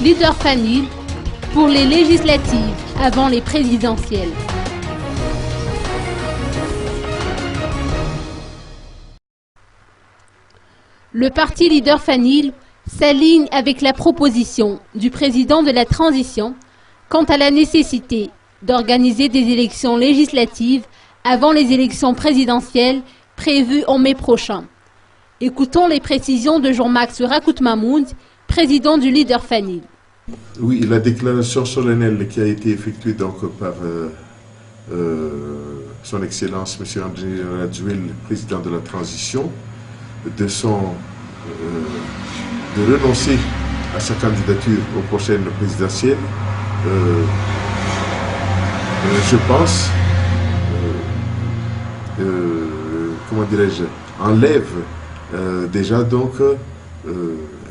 leader Fanil pour les législatives avant les présidentielles. Le parti leader Fanil s'aligne avec la proposition du président de la transition quant à la nécessité d'organiser des élections législatives avant les élections présidentielles prévues en mai prochain. Écoutons les précisions de Jean-Max Rakout Mahmoud, président du leader Fanil. Oui, la déclaration solennelle qui a été effectuée donc par son Excellence M. André Rajoelina, président de la transition, de renoncer à sa candidature aux prochaines présidentielles, je pense, comment dirais-je, enlève déjà donc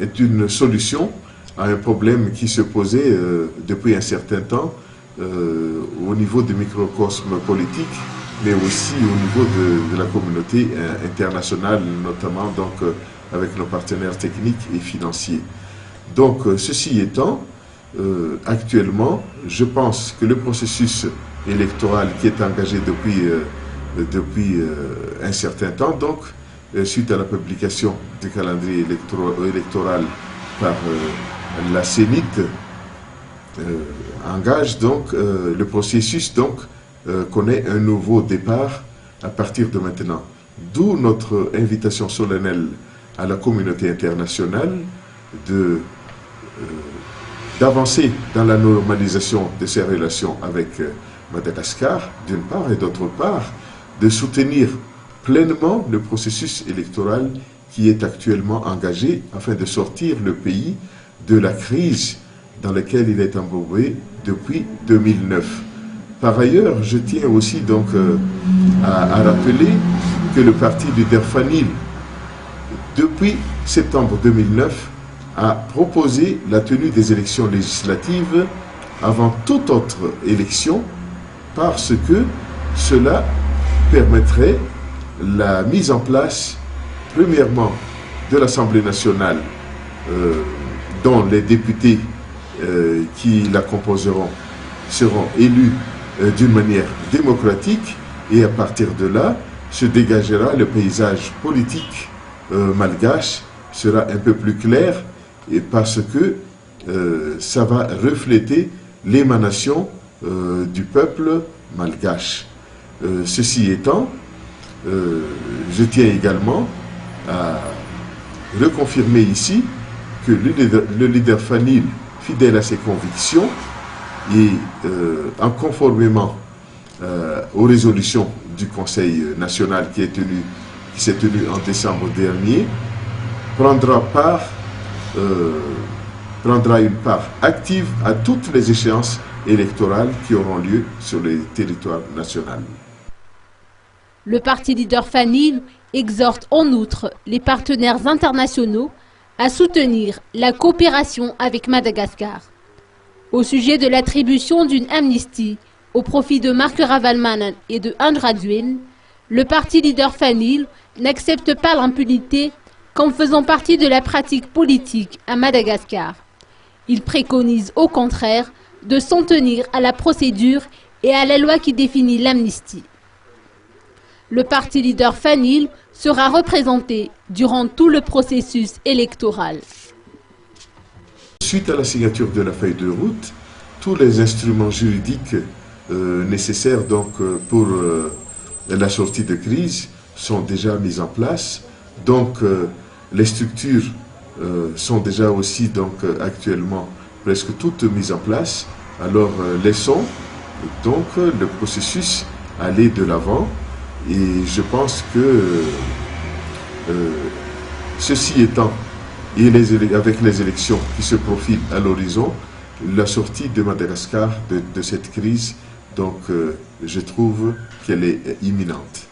est une solution à un problème qui se posait depuis un certain temps au niveau du microcosme politique, mais aussi au niveau de la communauté internationale, notamment donc avec nos partenaires techniques et financiers. Donc, ceci étant, actuellement, je pense que le processus électoral qui est engagé depuis un certain temps, donc, suite à la publication du calendrier électoral par la CENIT, engage donc le processus donc connaît un nouveau départ à partir de maintenant. D'où notre invitation solennelle à la communauté internationale d'avancer dans la normalisation de ses relations avec Madagascar, d'une part, et d'autre part, de soutenir pleinement le processus électoral qui est actuellement engagé afin de sortir le pays de la crise dans laquelle il est embourbé depuis 2009. Par ailleurs, je tiens aussi donc à rappeler que le parti leader Fanil, depuis septembre 2009, a proposé la tenue des élections législatives avant toute autre élection parce que cela permettrait la mise en place, premièrement, de l'Assemblée nationale, dont les députés qui la composeront seront élus d'une manière démocratique, et à partir de là, se dégagera le paysage politique malgache, sera un peu plus clair, et parce que ça va refléter l'émanation du peuple malgache. Ceci étant, je tiens également à reconfirmer ici que le leader Fanil, fidèle à ses convictions et en conformément aux résolutions du Conseil national qui s'est tenu en décembre dernier, prendra une part active à toutes les échéances électorales qui auront lieu sur le territoire national. Le parti leader Fanil exhorte en outre les partenaires internationaux à soutenir la coopération avec Madagascar. Au sujet de l'attribution d'une amnistie au profit de Marc Ravalomanana et de André Rajoelina, le parti leader Fanil n'accepte pas l'impunité comme faisant partie de la pratique politique à Madagascar. Il préconise au contraire de s'en tenir à la procédure et à la loi qui définit l'amnistie. Le parti leader Fanil sera représenté durant tout le processus électoral. Suite à la signature de la feuille de route, tous les instruments juridiques nécessaires donc, pour la sortie de crise sont déjà mis en place. Donc les structures sont déjà aussi donc, actuellement presque toutes mises en place. Alors laissons donc le processus aller de l'avant. Et je pense que ceci étant, et avec les élections qui se profilent à l'horizon, la sortie de Madagascar de cette crise, donc je trouve qu'elle est imminente.